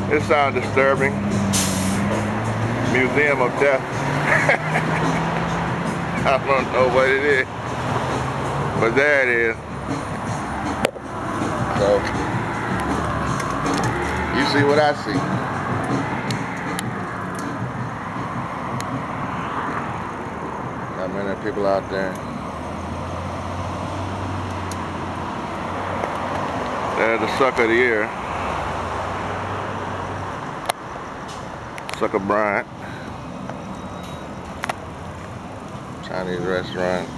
It sounds disturbing. Museum of Death. I don't know what it is, but there it is. So, you see what I see. Not many people out there. There's the sucker of the year. Sucker Bryant. Chinese restaurant.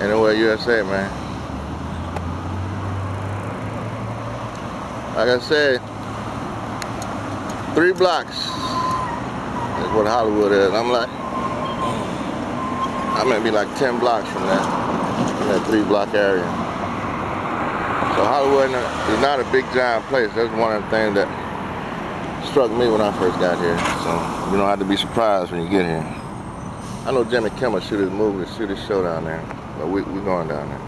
Anywhere USA, man. Like I said, 3 blocks is what Hollywood is. I'm gonna be like 10 blocks from that 3-block area. So Hollywood is not a big giant place. That's one of the things that struck me when I first got here. So you don't have to be surprised when you get here. I know Jimmy Kimmel shoot his movie, shoot his show down there, but we going down there.